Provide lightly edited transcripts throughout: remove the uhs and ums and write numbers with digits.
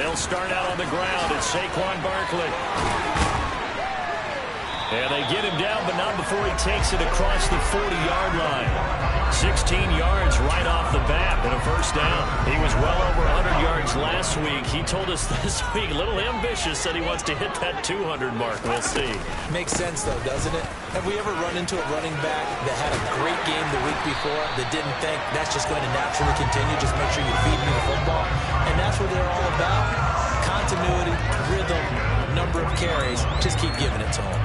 They'll start out on the ground. It's Saquon Barkley. And they get him down, but not before he takes it across the 40-yard line. 16 yards right off the bat and a first down. He was well over 100 yards last week. He told us this week, a little ambitious, said he wants to hit that 200 mark. We'll see. Makes sense, though, doesn't it? Have we ever run into a running back that had a great game the week before that didn't think that's just going to naturally continue? Just make sure you feed me the football. And that's what they're all about. Continuity, rhythm, number of carries. Just keep giving it to them.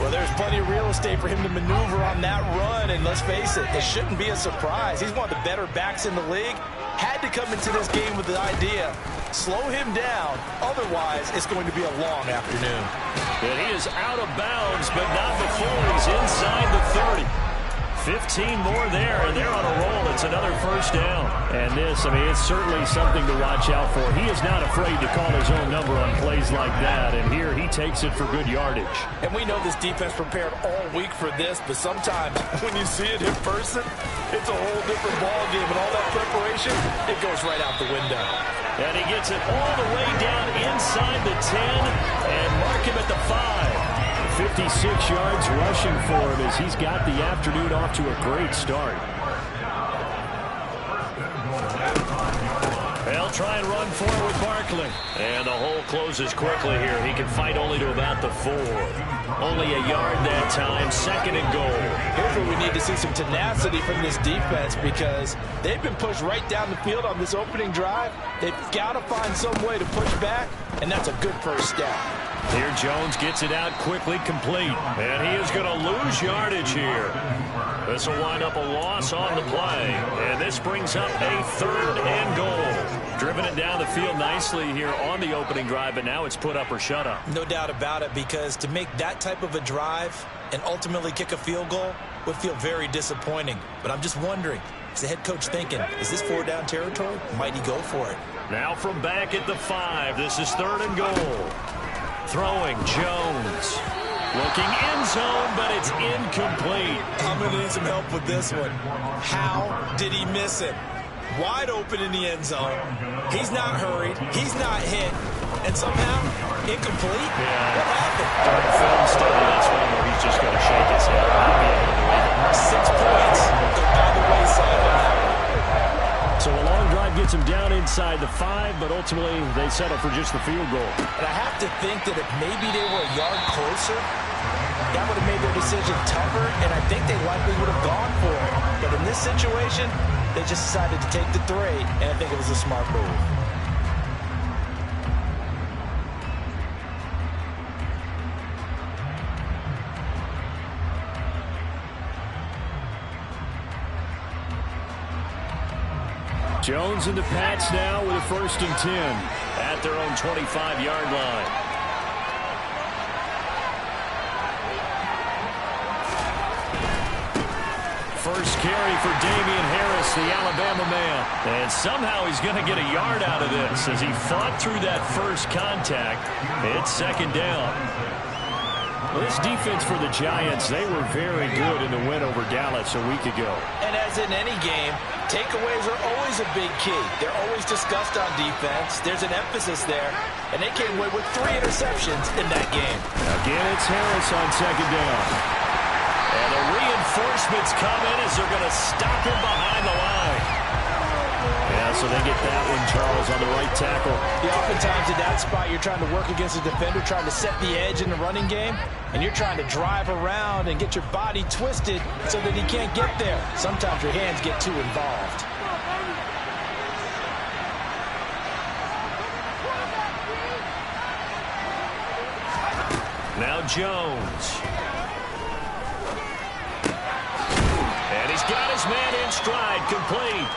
Well, there's plenty of real estate for him to maneuver on that run, and let's face it, it shouldn't be a surprise. He's one of the better backs in the league. Had to come into this game with the idea, slow him down, otherwise it's going to be a long afternoon. And he is out of bounds, but not before he's inside the 30. 15 more there, and they're on a roll. It's another first down. And this, I mean, it's certainly something to watch out for. He is not afraid to call his own number on plays like that, and here he takes it for good yardage. And we know this defense prepared all week for this, but sometimes when you see it in person, it's a whole different ballgame, and all that preparation, it goes right out the window. And he gets it all the way down inside the 10 and mark him at the 5. 56 yards rushing for him as he's got the afternoon off to a great start. They'll try and run forward with Barkley. And the hole closes quickly here. He can fight only to about the 4. Only a yard that time, second and goal. Here's where we need to see some tenacity from this defense because they've been pushed right down the field on this opening drive. They've got to find some way to push back, and that's a good first step. Here Jones gets it out quickly, complete. And he is going to lose yardage here. This will wind up a loss on the play. And this brings up a third and goal. Driven it down the field nicely here on the opening drive, but now it's put up or shut up. No doubt about it, because to make that type of a drive and ultimately kick a field goal would feel very disappointing. But I'm just wondering, is the head coach thinking, is this 4-down territory? Might he go for it? Now from back at the 5, this is third and goal. Throwing, Jones. Looking end zone, but it's incomplete. I'm going to need some help with this one. How did he miss it? Wide open in the end zone. He's not hurried. He's not hit. And somehow, incomplete? Yeah. What happened? During film study, that's one where he's just going to shake his head. Not be able to believe it. 6 points go by the wayside on that one. So a long drive gets him down inside the 5, but ultimately they settle for just the field goal. And I have to think that if maybe they were a yard closer, that would have made their decision tougher, and I think they likely would have gone for it. But in this situation, they just decided to take the 3, and I think it was a smart move. Jones and the Pats now with a first and 10 at their own 25-yard line. First carry for Damian Harris, the Alabama man. And somehow he's going to get a yard out of this as he fought through that first contact. It's second down. Well, this defense for the Giants, they were very good in the win over Dallas a week ago. And as in any game, takeaways are always a big key. They're always discussed on defense. There's an emphasis there, and they came away with 3 interceptions in that game. Again, it's Harris on second down. And the reinforcements come in as they're going to stop him behind the line. Yeah, so they get that one, Charles, on the right tackle. Yeah, oftentimes in that spot, you're trying to work against a defender, trying to set the edge in the running game, and you're trying to drive around and get your body twisted so that he can't get there. Sometimes your hands get too involved. Now Jones. And he's got his man in stride, complete.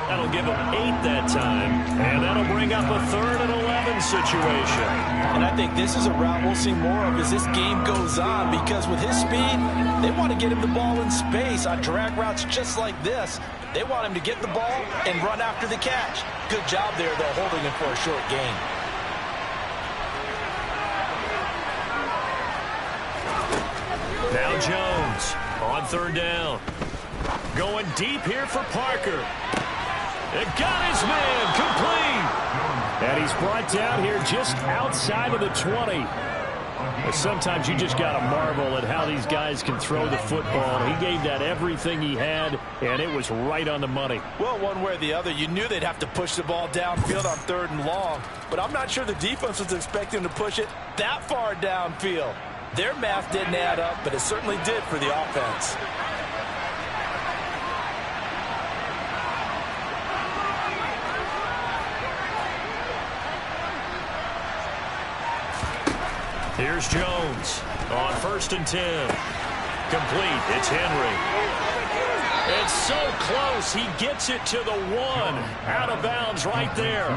That'll give him 8 that time. And that'll bring up a 3rd and 11 situation. And I think this is a route we'll see more of as this game goes on, because with his speed, they want to get him the ball in space on drag routes just like this. They want him to get the ball and run after the catch. Good job there, though, holding him for a short gain. Now Jones on 3rd down. Going deep here for Parker. It got his man complete. And he's brought down here just outside of the 20. Sometimes you just got to marvel at how these guys can throw the football. He gave that everything he had, and it was right on the money. Well, one way or the other, you knew they'd have to push the ball downfield on 3rd and long. But I'm not sure the defense was expecting to push it that far downfield. Their math didn't add up, but it certainly did for the offense. Here's Jones on 1st and 10. Complete. It's Henry. It's so close. He gets it to the 1. Out of bounds right there.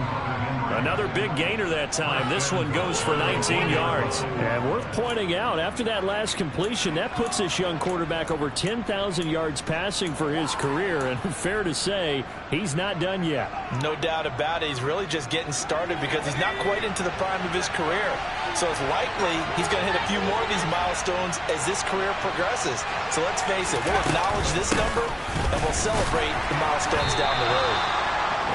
Another big gainer that time. This one goes for 19 yards. And worth pointing out, after that last completion, that puts this young quarterback over 10,000 yards passing for his career. And fair to say, he's not done yet. No doubt about it. He's really just getting started because he's not quite into the prime of his career. So it's likely he's going to hit a few more of these milestones as this career progresses. So let's face it, we'll acknowledge this number and we'll celebrate the milestones down the road.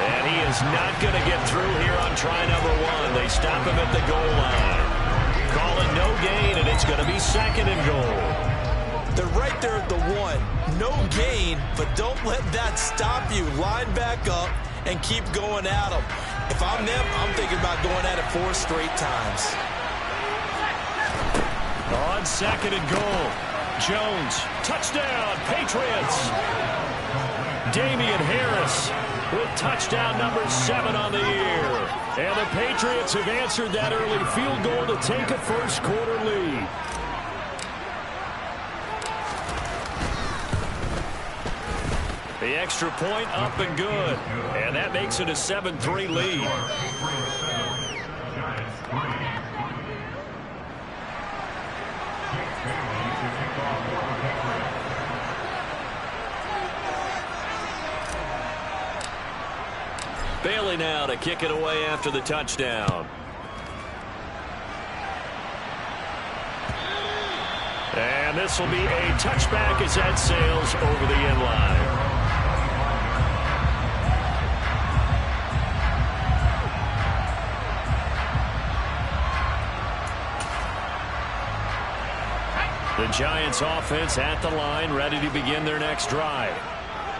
And he is not going to get through here on try number 1. They stop him at the goal line. Call it no gain, and it's going to be 2nd and goal. They're right there at the 1. No gain, but don't let that stop you. Line back up and keep going at them. If I'm them, I'm thinking about going at it 4 straight times. On 2nd and goal, Jones, touchdown, Patriots. Damian Harris with touchdown number 7 on the year. And the Patriots have answered that early field goal to take a first-quarter lead. The extra point up and good. And that makes it a 7-3 lead. Bailey now to kick it away after the touchdown. And this will be a touchback as that sails over the end line. The Giants offense at the line, ready to begin their next drive.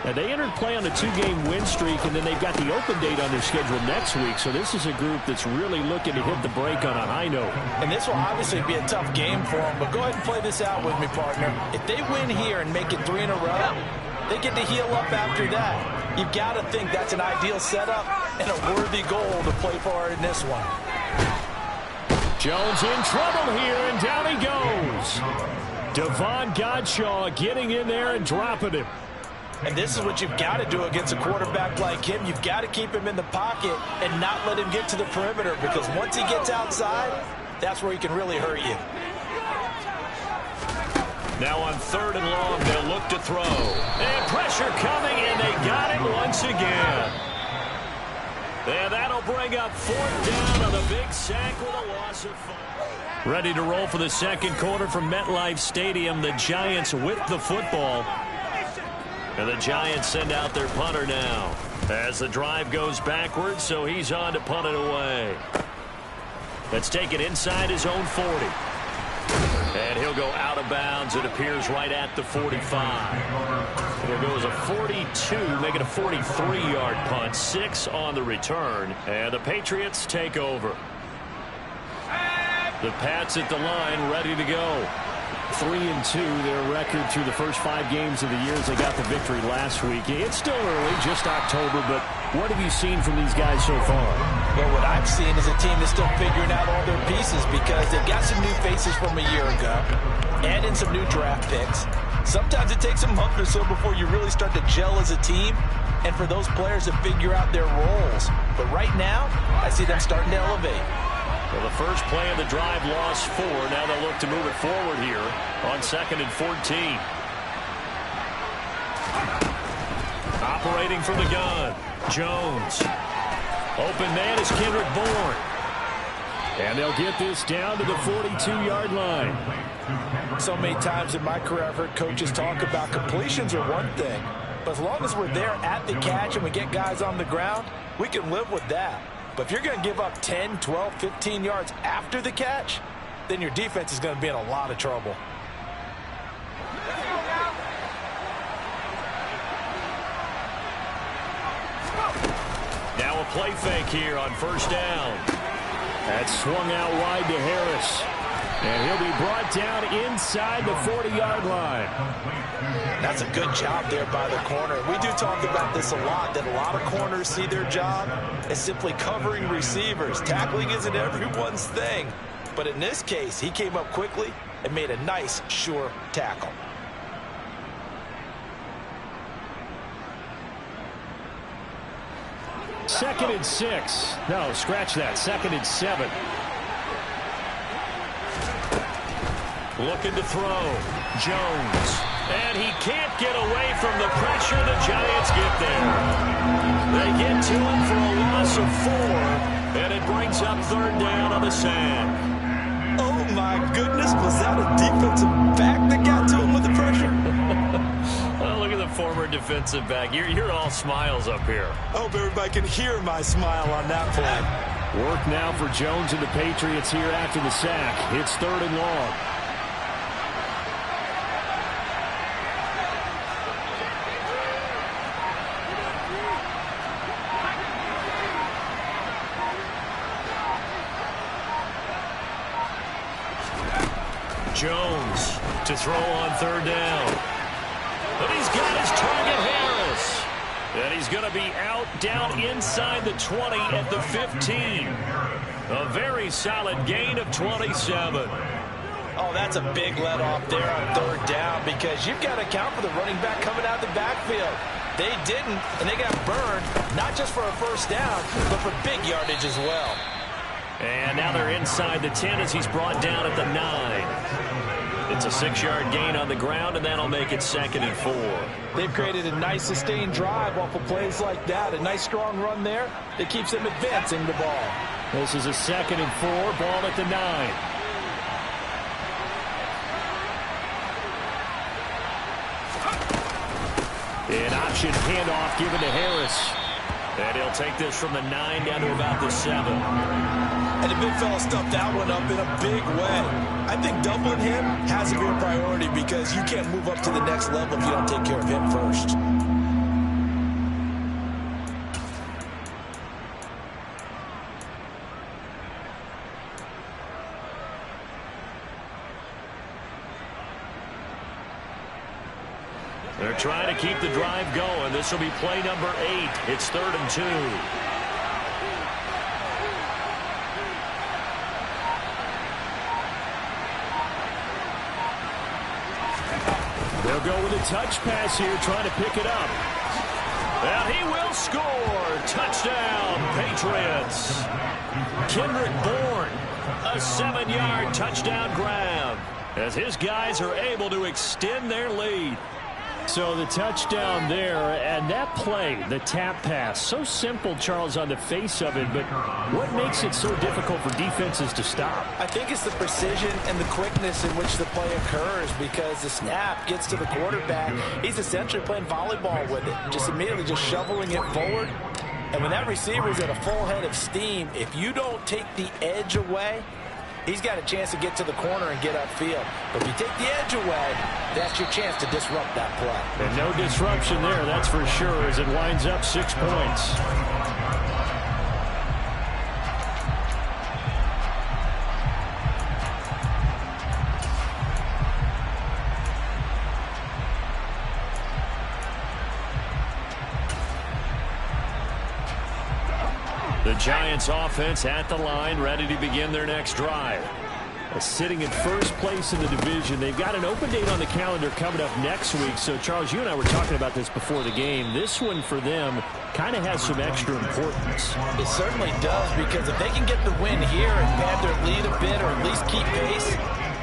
Now, they entered play on a 2-game win streak, and then they've got the open date on their schedule next week. So this is a group that's really looking to hit the break on a high note. And this will obviously be a tough game for them, but go ahead and play this out with me, partner. If they win here and make it 3 in a row, they get to heal up after that. You've got to think that's an ideal setup and a worthy goal to play for in this one. Jones in trouble here, and down he goes. Devon Godshaw getting in there and dropping him. And this is what you've got to do against a quarterback like him. You've got to keep him in the pocket and not let him get to the perimeter, because once he gets outside, that's where he can really hurt you. Now on 3rd and long, they'll look to throw. And pressure coming, and they got it once again. And that'll bring up 4th down on the big sack with a loss of 5. Ready to roll for the second quarter from MetLife Stadium. The Giants with the football. And the Giants send out their punter now as the drive goes backwards, so he's on to punt it away. Let's take it inside his own 40. And he'll go out of bounds. It appears right at the 45. It'll go as a 42, make it a 43-yard punt. 6 on the return. And the Patriots take over. The Pats at the line, ready to go. 3-2, their record through the first 5 games of the year as they got the victory last week. It's still early, just October, but what have you seen from these guys so far? Well, what I've seen is a team that's still figuring out all their pieces, because they've got some new faces from a year ago, add in some new draft picks. Sometimes it takes a month or so before you really start to gel as a team, and for those players to figure out their roles. But right now, I see them starting to elevate. Well, the first play of the drive lost 4. Now they'll look to move it forward here on 2nd and 14. Operating from the gun, Jones. Open man is Kendrick Bourne. And they'll get this down to the 42-yard line. So many times in my career I've heard coaches talk about completions are one thing, but as long as we're there at the catch and we get guys on the ground, we can live with that. But if you're going to give up 10, 12, 15 yards after the catch, then your defense is going to be in a lot of trouble. Now a play fake here on first down. That's swung out wide to Harris. And he'll be brought down inside the 40-yard line. That's a good job there by the corner. We do talk about this a lot, that a lot of corners see their job as simply covering receivers. Tackling isn't everyone's thing. But in this case, he came up quickly and made a nice, sure tackle. Second and 6. No, scratch that. Second and 7. Looking to throw. Jones. And he can't get away from the pressure. The Giants get there. They get to him for a loss of 4. And it brings up third down on the sand. Oh, my goodness. Was that a defensive back that got to him with the pressure? Well, look at the former defensive back. You're all smiles up here. I hope everybody can hear my smile on that play. Work now for Jones and the Patriots here after the sack. It's third and long. Jones to throw on third down. But he's got his target, Harris. And he's going to be out down inside the 20 at the 15. A very solid gain of 27. Oh, that's a big let off there on third down because you've got to account for the running back coming out of the backfield. They didn't, and they got burned, not just for a first down, but for big yardage as well. And now they're inside the 10 as he's brought down at the 9. It's a 6-yard gain on the ground, and that'll make it second and 4. They've created a nice sustained drive off of plays like that. A nice strong run there that keeps them advancing the ball. This is a second and 4, ball at the 9. An option handoff given to Harris. And he'll take this from the 9 down to about the 7. And the big fella stuffed that one up in a big way. I think doubling him has to be a priority because you can't move up to the next level if you don't take care of him first. They're trying to keep the drive going. This will be play number 8. It's third and 2. They'll go with a touch pass here, trying to pick it up. And he will score. Touchdown, Patriots. Kendrick Bourne, a 7-yard touchdown grab as his guys are able to extend their lead. So the touchdown there, and that play, the tap pass, so simple, Charles, on the face of it, but what makes it so difficult for defenses to stop? I think it's the precision and the quickness in which the play occurs because the snap gets to the quarterback. He's essentially playing volleyball with it, just immediately just shoveling it forward. And when that receiver's at a full head of steam, if you don't take the edge away, he's got a chance to get to the corner and get upfield. But if you take the edge away, that's your chance to disrupt that play. And no disruption there, that's for sure, as it winds up 6 points. The Giants offense at the line, ready to begin their next drive. Sitting in first place in the division. They've got an open date on the calendar coming up next week. So, Charles, you and I were talking about this before the game. This one for them kind of has some extra importance. It certainly does, because if they can get the win here and pad their lead a bit or at least keep pace,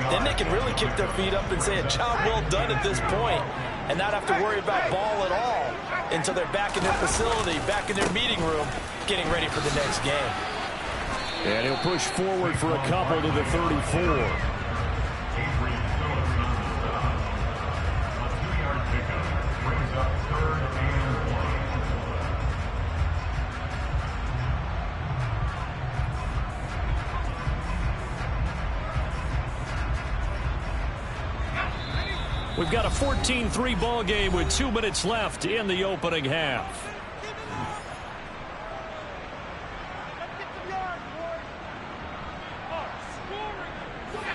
then they can really kick their feet up and say a job well done at this point and not have to worry about ball at all until they're back in their facility, back in their meeting room, getting ready for the next game. And he'll push forward for a couple to the 34. We've got a 14-3 ball game with 2 minutes left in the opening half.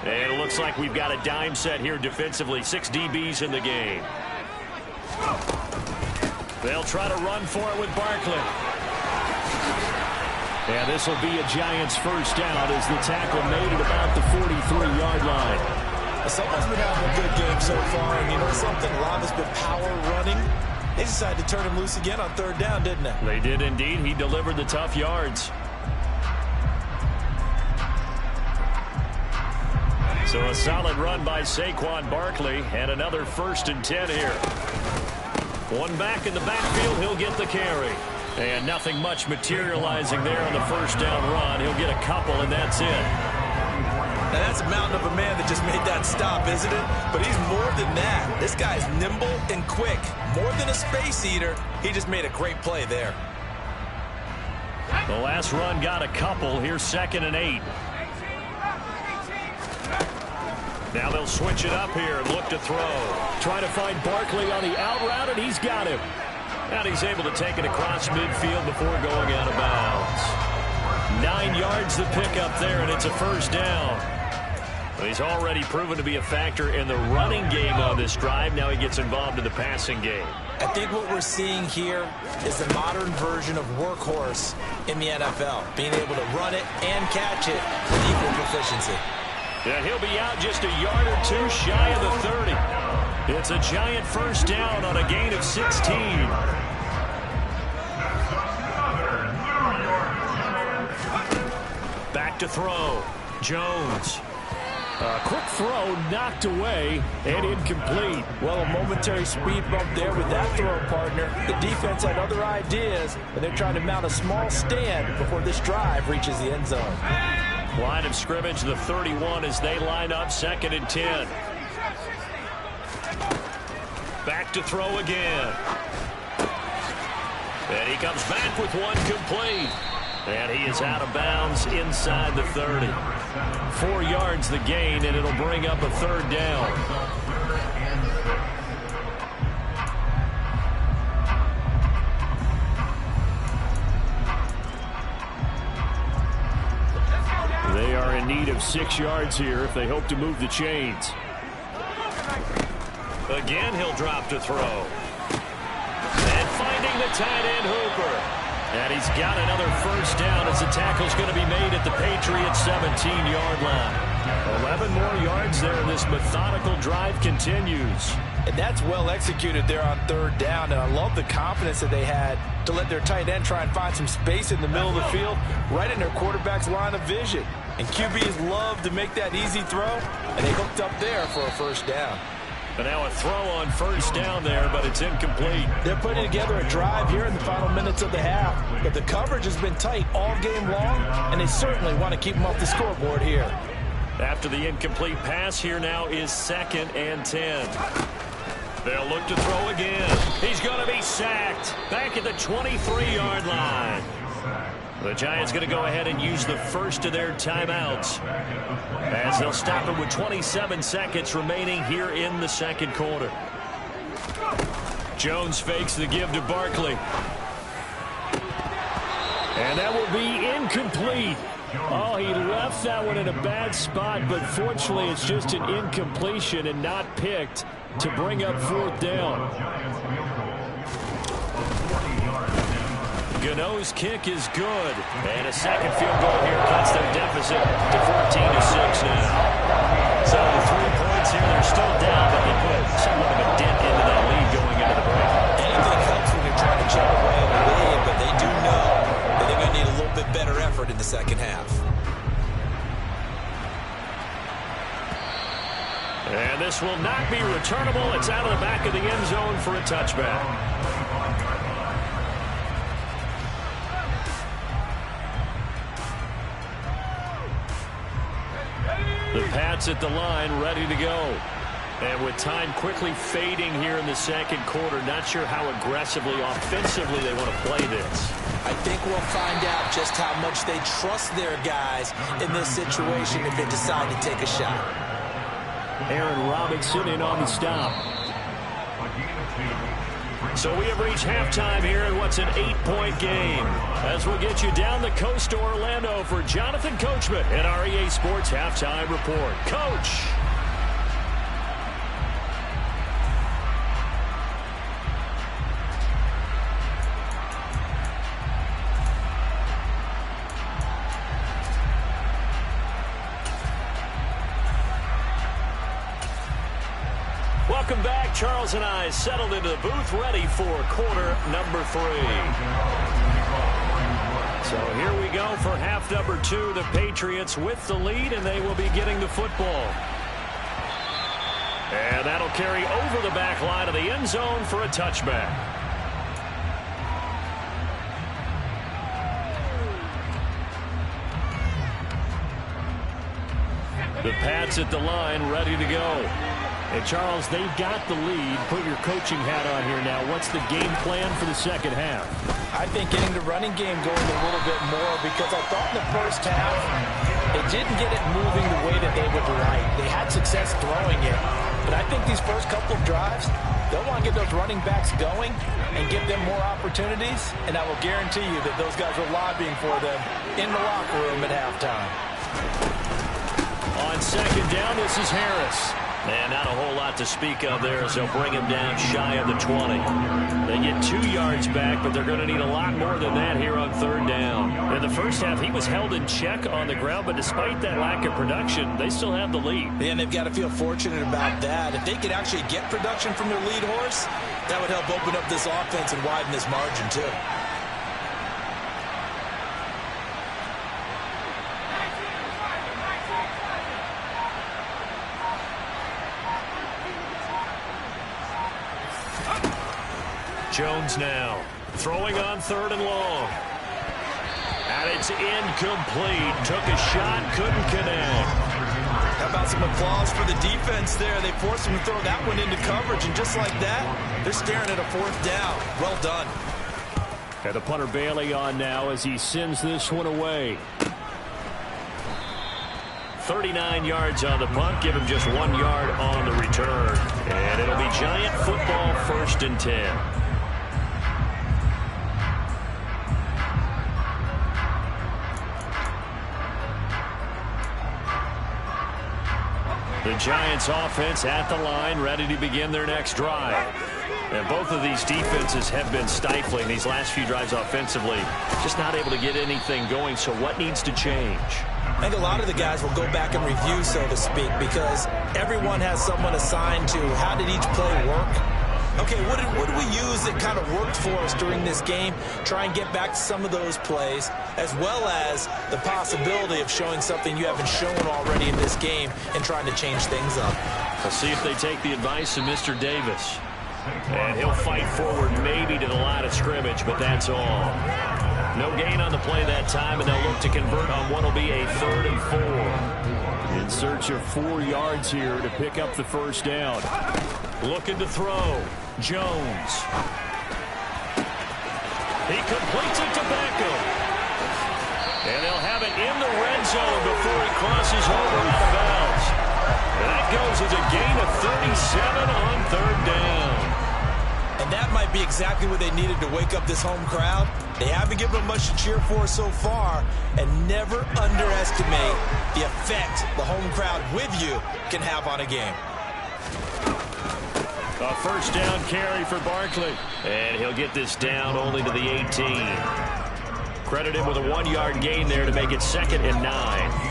And it looks like we've got a dime set here defensively. 6 DBs in the game. They'll try to run for it with Barkley. And this will be a Giants first down as the tackle made at about the 43-yard line. Someone's been having a good game so far, and you know something? A lot of it's been power running. They decided to turn him loose again on 3rd down, didn't they? They did indeed. He delivered the tough yards. So a solid run by Saquon Barkley, and another 1st and 10 here. One back in the backfield, he'll get the carry. And nothing much materializing there on the 1st down run. He'll get a couple, and that's it. Now, that's a mountain of a man that just made that stop, isn't it? But he's more than that. This guy's nimble and quick. More than a space eater, he just made a great play there. The last run got a couple. Here's 2nd and 8. Now they'll switch it up here and look to throw. Trying to find Barkley on the out route, and he's got him. And he's able to take it across midfield before going out of bounds. 9 yards to pick up there, and it's a 1st down. He's already proven to be a factor in the running game on this drive. Now he gets involved in the passing game. I think what we're seeing here is the modern version of workhorse in the NFL. Being able to run it and catch it with equal proficiency. Yeah, he'll be out just a yard or 2 shy of the 30. It's a Giant 1st down on a gain of 16. Back to throw. Jones. A quick throw knocked away and incomplete. Well, a momentary speed bump there with that throw, partner. The defense had other ideas, and they're trying to mount a small stand before this drive reaches the end zone. Line of scrimmage, the 31 as they line up 2nd and 10. Back to throw again. And he comes back with one complete. And he is out of bounds inside the 30. 4 yards the gain, and it'll bring up a 3rd down. They are in need of 6 yards here if they hope to move the chains. Again, he'll drop to throw. And finding the tight end, Hooper. And he's got another 1st down as the tackle's going to be made at the Patriots' 17-yard line. 11 more yards there, and this methodical drive continues. And that's well executed there on 3rd down, and I love the confidence that they had to let their tight end try and find some space in the middle of the field, right in their quarterback's line of vision. And QBs love to make that easy throw, and they hooked up there for a 1st down. But now a throw on 1st down there, but it's incomplete. They're putting together a drive here in the final minutes of the half. But the coverage has been tight all game long, and they certainly want to keep them off the scoreboard here. After the incomplete pass, here now is 2nd and 10. They'll look to throw again. He's going to be sacked. Back at the 23-yard line. The Giants going to go ahead and use the first of their timeouts as they'll stop it with 27 seconds remaining here in the 2nd quarter. Jones fakes the give to Barkley. And that will be incomplete. Oh, he left that one in a bad spot, but fortunately it's just an incompletion and not picked to bring up 4th down. Gano's kick is good. And a second field goal here cuts their deficit to 14-6 now. So 3 points here, they're still down, but they put somewhat of a dent into that lead going into the break. Anything helps when you're trying to chip away in the lead, but they do know that they're going to need a little bit better effort in the 2nd half. And this will not be returnable. It's out of the back of the end zone for a touchback. The Pats at the line, ready to go. And with time quickly fading here in the 2nd quarter, not sure how aggressively, offensively they want to play this. I think we'll find out just how much they trust their guys in this situation if they decide to take a shot. Aaron Robinson in on the stop. So we have reached halftime here in what's an 8-point game. As we'll get you down the coast to Orlando for Jonathan Coachman at our EA Sports Halftime Report. Coach! Welcome back. Charles and I settled into the booth, ready for quarter number 3. So here we go for half number 2. The Patriots with the lead, and they will be getting the football. And that'll carry over the back line of the end zone for a touchback. The Pats at the line, ready to go. Hey, Charles, they've got the lead. Put your coaching hat on here now. What's the game plan for the second half? I think getting the running game going a little bit more, because I thought in the first half they didn't get it moving the way that they would like. They had success throwing it, but I think these first couple of drives, they'll want to get those running backs going and give them more opportunities, and I will guarantee you that those guys are lobbying for them in the locker room at halftime. On second down, this is Harris. And not a whole lot to speak of there, as they'll bring him down shy of the 20. They get 2 yards back, but they're going to need a lot more than that here on third down. In the first half, he was held in check on the ground, but despite that lack of production, they still have the lead. And they've got to feel fortunate about that. If they could actually get production from their lead horse, that would help open up this offense and widen this margin too. Jones now throwing on third and long. And it's incomplete. Took a shot, couldn't connect. How about some applause for the defense there? They forced him to throw that one into coverage, and just like that, they're staring at a fourth down. Well done. And the punter Bailey on now as he sends this one away. 39 yards on the punt. Give him just 1 yard on the return. And it'll be Giant football, 1st and 10. The Giants offense at the line, ready to begin their next drive. And both of these defenses have been stifling these last few drives offensively. Just not able to get anything going, so what needs to change? I think a lot of the guys will go back and review, so to speak, because everyone has someone assigned to how did each play work. Okay, what did we use that kind of worked for us during this game? Try and get back to some of those plays, as well as the possibility of showing something you haven't shown already in this game and trying to change things up. Let's see if they take the advice of Mr. Davis. And he'll fight forward maybe to the line of scrimmage, but that's all. No gain on the play that time, and they'll look to convert on what will be a 3rd and 4. In search of 4 yards here to pick up the first down. Looking to throw. Jones. He completes it to Beckham. And they'll have it in the red zone before he crosses over out of bounds. And that goes as a gain of 37 on 3rd down. And that might be exactly what they needed to wake up this home crowd. They haven't given them much to cheer for so far, and never underestimate the effect the home crowd with you can have on a game. A first down carry for Barkley. And he'll get this down only to the 18. Credit him with a 1 yard gain there to make it 2nd and 9.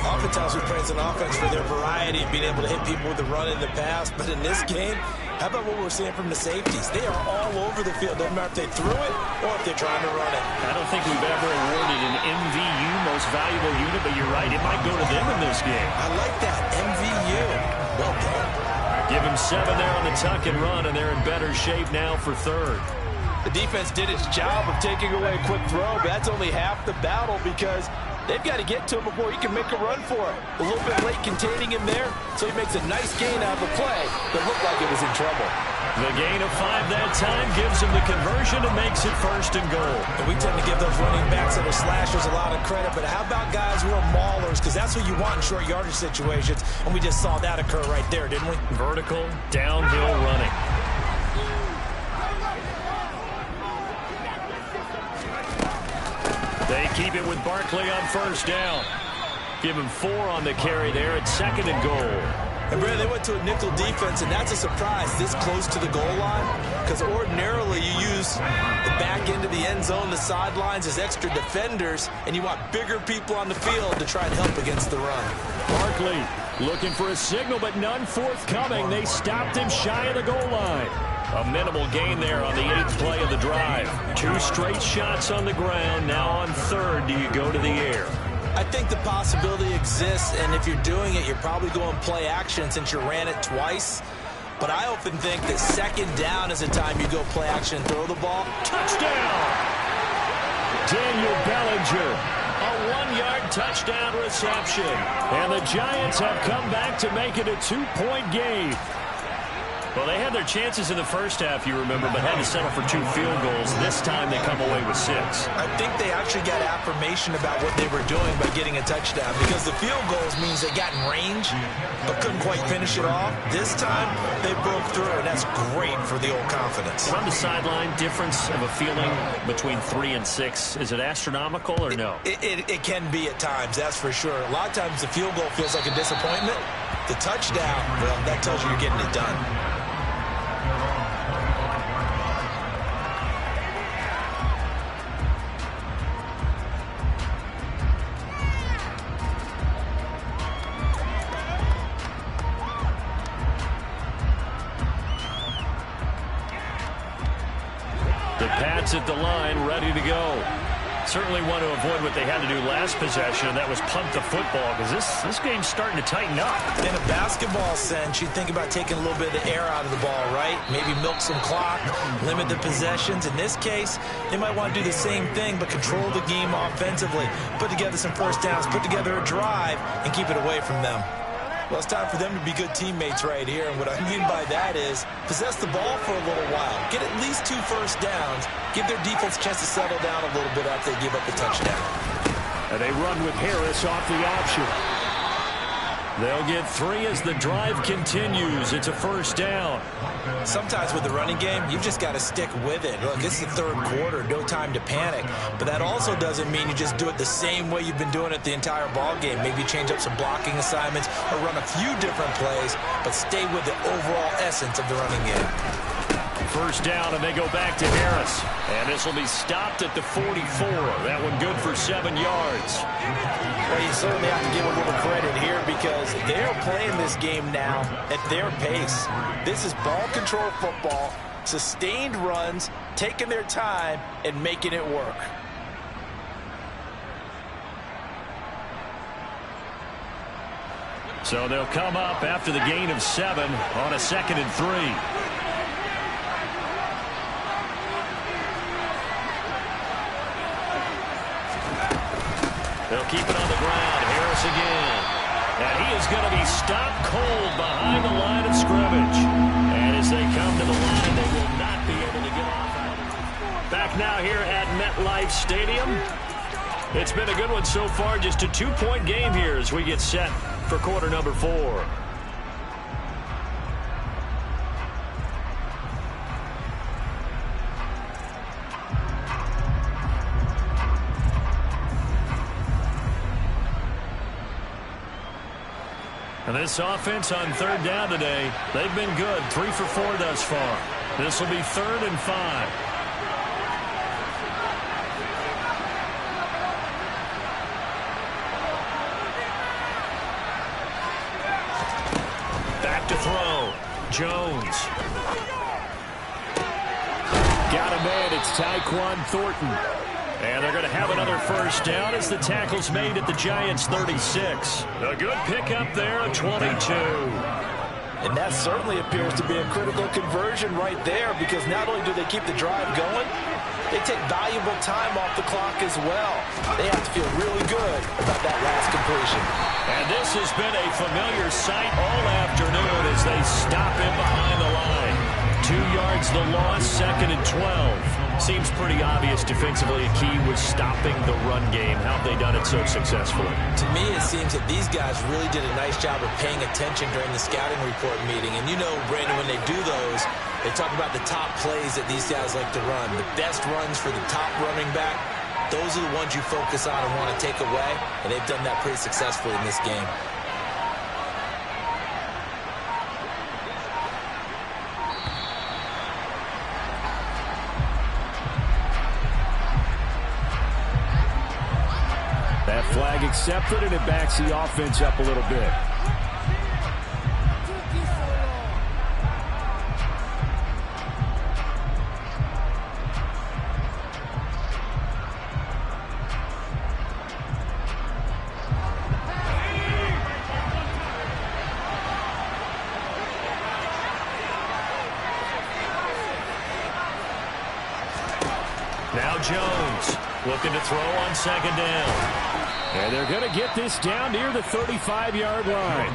Oftentimes we praise an offense for their variety of being able to hit people with the run in the pass, but in this game, how about what we're seeing from the safeties? They are all over the field. Doesn't matter if they threw it or if they're trying to run it. I don't think we've ever awarded an MVU, most valuable unit, but you're right, it might go to them in this game. I like that, MVU. Well done. Give him 7 there on the tuck and run, and they're in better shape now for 3rd. The defense did its job of taking away a quick throw, but that's only half the battle because they've got to get to him before he can make a run for it. A little bit late containing him there, so he makes a nice gain out of the play that looked like it was in trouble. The gain of 5 that time gives him the conversion and makes it 1st and goal. And we tend to give those running backs that are slashers a lot of credit, but how about guys who are maulers? Because that's what you want in short yardage situations, and we just saw that occur right there, didn't we? Vertical, downhill running. keep it with Barkley on first down. Give him 4 on the carry there at 2nd and goal. And, Brad, they went to a nickel defense, and that's a surprise this close to the goal line, because ordinarily you use the back end of the end zone, the sidelines as extra defenders, and you want bigger people on the field to try and help against the run. Barkley looking for a signal, but none forthcoming. They stopped him shy of the goal line. A minimal gain there on the 8th play of the drive. 2 straight shots on the ground. Now on 3rd, do you go to the air? I think the possibility exists, and if you're doing it, you're probably going play action since you ran it twice. But I often think that 2nd down is a time you go play action and throw the ball. Touchdown! Daniel Bellinger, a 1-yard touchdown reception. And the Giants have come back to make it a 2-point game. Well, they had their chances in the first half, you remember, but had to settle for 2 field goals. This time they come away with 6. I think they actually got affirmation about what they were doing by getting a touchdown, because the field goals means they got in range but couldn't quite finish it off. This time they broke through, and that's great for the old confidence. On the sideline, difference of a feeling between 3 and 6, is it astronomical or no? It can be at times, that's for sure. A lot of times the field goal feels like a disappointment. The touchdown, well, that tells you you're getting it done. The Pats at the line, ready to go. Certainly want to avoid what they had to do last possession, and that was punt the football, because this game's starting to tighten up. In a basketball sense, you think about taking a little bit of the air out of the ball, right? Maybe milk some clock, limit the possessions. In this case, they might want to do the same thing, but control the game offensively. Put together some first downs, put together a drive, and keep it away from them. Well, it's time for them to be good teammates right here, and what I mean by that is possess the ball for a little while. Get at least 2 first downs. Give their defense a chance to settle down a little bit after they give up the touchdown. And they run with Harris off the option. They'll get 3 as the drive continues. It's a first down. Sometimes with the running game, you've just got to stick with it. Look, it's the 3rd quarter, no time to panic. But that also doesn't mean you just do it the same way you've been doing it the entire ball game. Maybe change up some blocking assignments or run a few different plays, but stay with the overall essence of the running game. First down, and they go back to Harris. And this will be stopped at the 44. That one good for 7 yards. Well, you certainly have to give a little credit here because they're playing this game now at their pace. This is ball control football, sustained runs, taking their time, and making it work. So they'll come up after the gain of 7 on a 2nd and 3. They'll keep it on the ground. Harris again. And he is going to be stopped cold behind the line of scrimmage. And as they come to the line, they will not be able to get off. Back now here at MetLife Stadium. It's been a good one so far. Just a 2-point game here as we get set for quarter number 4. And this offense on 3rd down today, they've been good. 3 for 4 thus far. This will be 3rd and 5. Back to throw. Jones. Got a man. It's Tyquan Thornton. And they're going to have another first down as the tackle's made at the Giants' 36. A good pickup there, a 22. And that certainly appears to be a critical conversion right there because not only do they keep the drive going, they take valuable time off the clock as well. They have to feel really good about that last completion. And this has been a familiar sight all afternoon as they stop him behind the line. 2 yards the loss, 2nd and 12. Seems pretty obvious defensively a key was stopping the run game. How have they done it so successfully? To me, it seems that these guys really did a nice job of paying attention during the scouting report meeting. And you know, Brandon, when they do those, they talk about the top plays that these guys like to run. The best runs for the top running back. those are the ones you focus on and want to take away, and they've done that pretty successfully in this game. That flag accepted, and it backs the offense up a little bit. Now Jones looking to throw on second down. And they're going to get this down near the 35-yard line.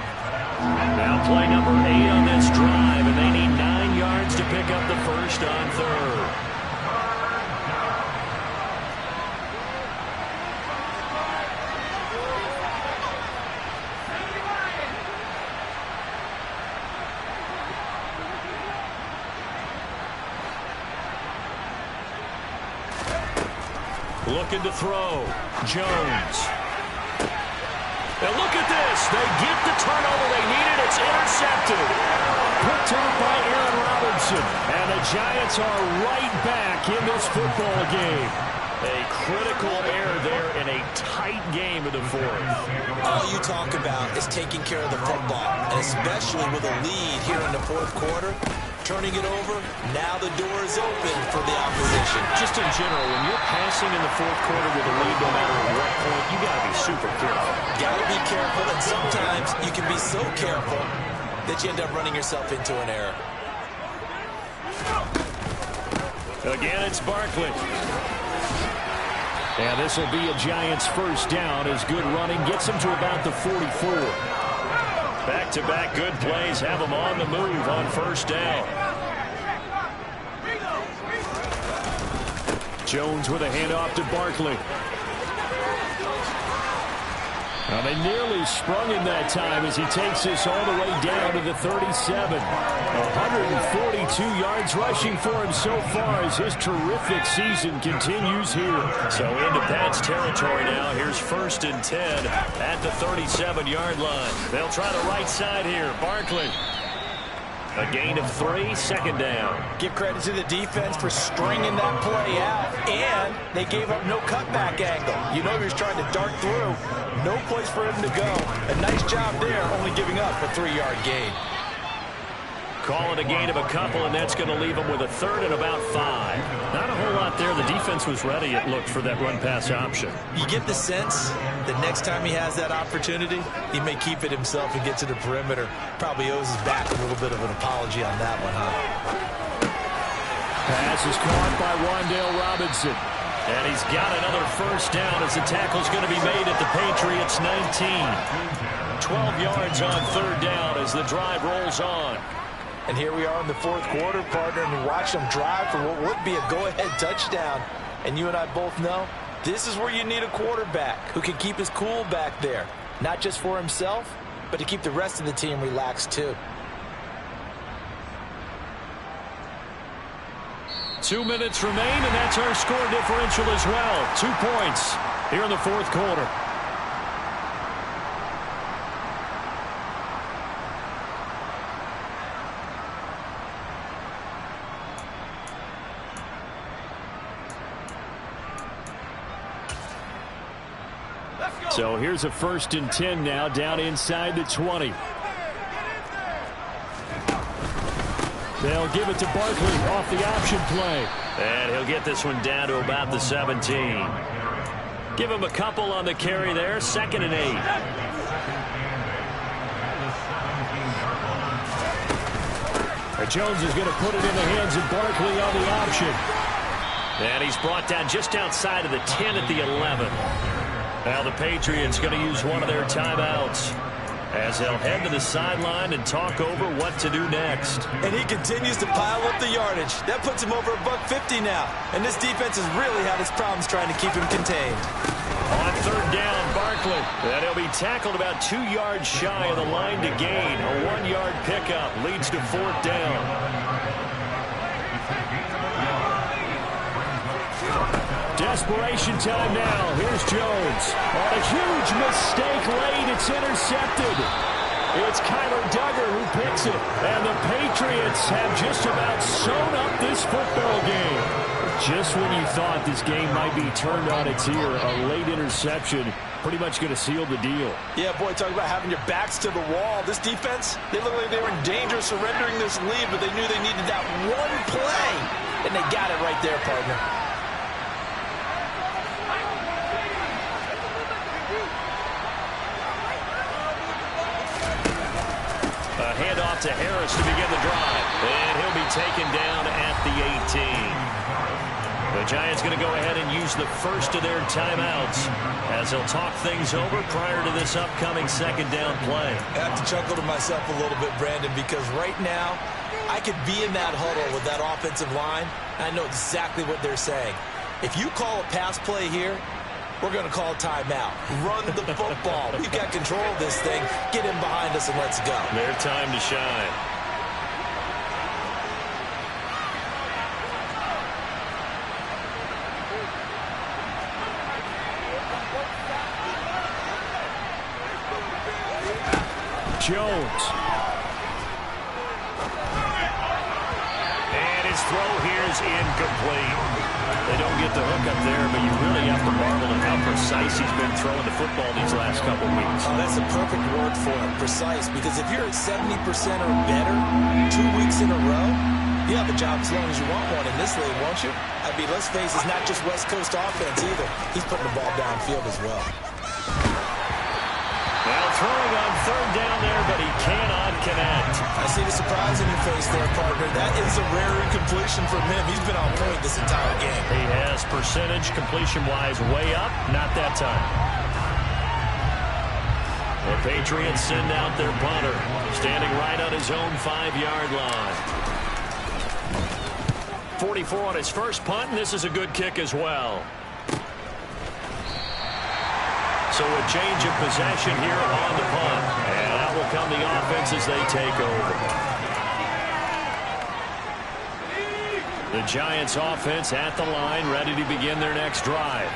Now play number 8 on this drive, and they need 9 yards to pick up the first on third. Looking to throw. Jones. And look at this. They get the turnover they needed. It's intercepted. Picked up by Aaron Robinson. And the Giants are right back in this football game. A critical error there in a tight game in the fourth. All you talk about is taking care of the football, and especially with a lead here in the fourth quarter. Turning it over, now the door is open for the opposition. Just in general, when you're passing in the fourth quarter with a lead, no matter at what point, you got to be super careful. Got to be careful, and sometimes you can be so careful that you end up running yourself into an error. Again, it's Barkley. And this will be a Giants first down as good running gets them to about the 44. Back-to-back good plays have them on the move on first down. Jones with a handoff to Barkley. Now they nearly sprung him that time as he takes this all the way down to the 37. 142 yards rushing for him so far as his terrific season continues here. So into Pat's territory now. Here's 1st and 10 at the 37-yard line. They'll try the right side here. Barkley. A gain of 3, second down. Give credit to the defense for stringing that play out, and they gave up no cutback angle. You know he was trying to dart through. No place for him to go. A nice job there, only giving up a 3-yard gain. Call it a gain of a couple, and that's going to leave them with a 3rd and about 5. Not a whole lot there. The defense was ready, it looked, for that run-pass option. You get the sense that next time he has that opportunity, he may keep it himself and get to the perimeter. Probably owes his back a little bit of an apology on that one, huh? Pass is caught by Wan'Dale Robinson. And he's got another first down as the tackle's going to be made at the Patriots 19. 12 yards on 3rd down as the drive rolls on. And here we are in the fourth quarter, partner, and we watch them drive for what would be a go-ahead touchdown. And you and I both know this is where you need a quarterback who can keep his cool back there. Not just for himself, but to keep the rest of the team relaxed too. 2 minutes remain, and that's our score differential as well. 2 points here in the fourth quarter. So here's a 1st and 10 now down inside the 20. They'll give it to Barkley off the option play. And he'll get this one down to about the 17. Give him a couple on the carry there. 2nd and 8. Jones is going to put it in the hands of Barkley on the option. And he's brought down just outside of the 10 at the 11. Now the Patriots going to use one of their timeouts as they'll head to the sideline and talk over what to do next. And he continues to pile up the yardage. That puts him over $150 now. And this defense has really had its problems trying to keep him contained. On 3rd down, Barkley. And he'll be tackled about 2 yards shy of the line to gain. A 1-yard pickup leads to 4th down. Desperation time now. Here's Jones. On a huge mistake late. It's intercepted. It's Kyler Duggar who picks it. And the Patriots have just about sewn up this football game. Just when you thought this game might be turned on its ear, a late interception pretty much going to seal the deal. Yeah, boy, talk about having your backs to the wall. This defense, they look like they were in danger of surrendering this lead, but they knew they needed that one play. And they got it right there, partner. A handoff to Harris to begin the drive. And he'll be taken down at the 18. The Giants going to go ahead and use the first of their timeouts as they'll talk things over prior to this upcoming second down play. I have to chuckle to myself a little bit, Brandon, because right now I could be in that huddle with that offensive line. I know exactly what they're saying. If you call a pass play here, we're going to call timeout. Run the football. We've got control of this thing. Get in behind us and let's go. Their time to shine. Jones. And his throw here is incomplete. They don't get the hook up there, but you really have to marvel at how precise he's been throwing the football these last couple weeks. Oh, that's a perfect word for it, precise, because if you're at 70% or better 2 weeks in a row, you have a job as long as you want one in this league, won't you? I mean, let's face it, it's not just West Coast offense either. He's putting the ball downfield as well. Well, throwing on third down there, but he cannot connect. I see the surprise in your face there, partner. That is a rare incompletion from him. He's been on point this entire game. He has percentage completion-wise way up. Not that time. The Patriots send out their punter, standing right on his own 5-yard line. 44 on his first punt, and this is a good kick as well. So a change of possession here on the punt. And out will come the offense as they take over. The Giants offense at the line, ready to begin their next drive.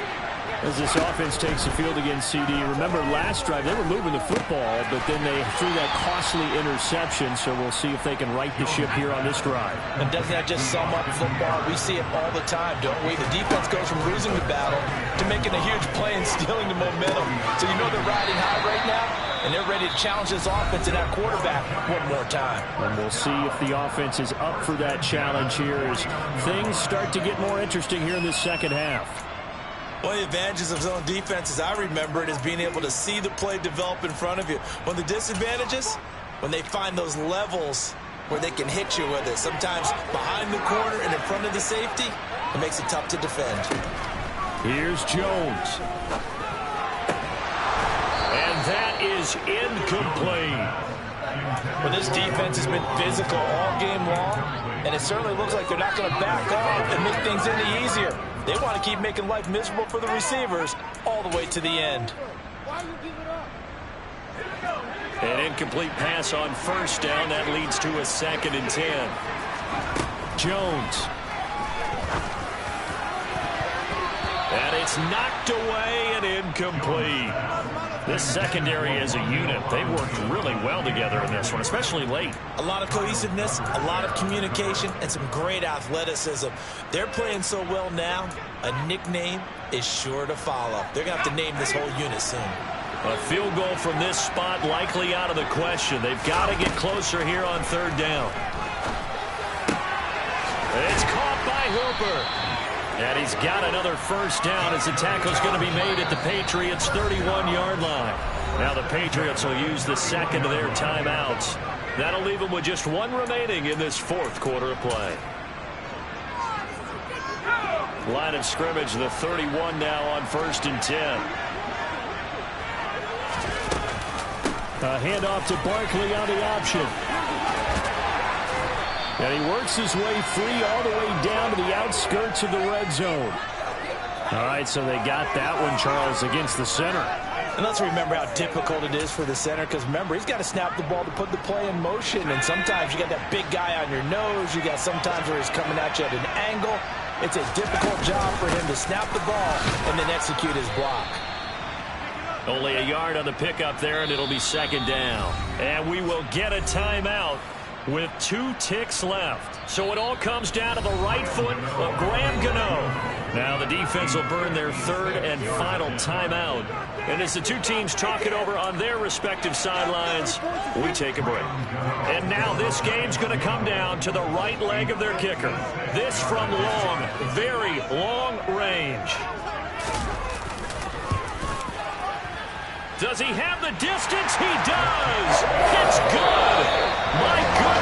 As this offense takes the field against CD, remember last drive they were moving the football, but then they threw that costly interception, so we'll see if they can right the ship here on this drive. And doesn't that just sum up football? We see it all the time, don't we? The defense goes from losing the battle to making a huge play and stealing the momentum. So you know they're riding high right now, and they're ready to challenge this offense and that quarterback one more time. And we'll see if the offense is up for that challenge here as things start to get more interesting here in this second half. One of the advantages of zone defense, as I remember it, is being able to see the play develop in front of you. One of the disadvantages, when they find those levels where they can hit you with it, sometimes behind the corner and in front of the safety, it makes it tough to defend. Here's Jones. And that is incomplete. Well, this defense has been physical all game long, and it certainly looks like they're not going to back off and make things any easier. They want to keep making life miserable for the receivers all the way to the end. An incomplete pass on first down. That leads to a 2nd and 10. Jones. And it's knocked away and incomplete. This secondary as a unit, they worked really well together in this one, especially late. A lot of cohesiveness, a lot of communication, and some great athleticism. They're playing so well now, a nickname is sure to follow. They're going to have to name this whole unit soon. A field goal from this spot likely out of the question. They've got to get closer here on third down. It's caught by Hooper. And he's got another first down as the tackle's going to be made at the Patriots' 31-yard line. Now the Patriots will use the second of their timeouts. That'll leave them with just one remaining in this fourth quarter of play. Line of scrimmage, the 31 now on 1st and 10. A handoff to Barkley on the option. And he works his way free all the way down to the outskirts of the red zone. All right, so they got that one, Charles, against the center. And let's remember how difficult it is for the center, because remember, he's got to snap the ball to put the play in motion, and sometimes you got that big guy on your nose. You got sometimes where he's coming at you at an angle. It's a difficult job for him to snap the ball and then execute his block. Only a yard on the pickup there, and it'll be second down. And we will get a timeout with 2 ticks left. So it all comes down to the right foot of Graham Gano. Now the defense will burn their 3rd and final timeout. And as the two teams talk it over on their respective sidelines, we take a break. And now this game's going to come down to the right leg of their kicker. This from long, very long range. Does he have the distance? He does! It's good! My goodness!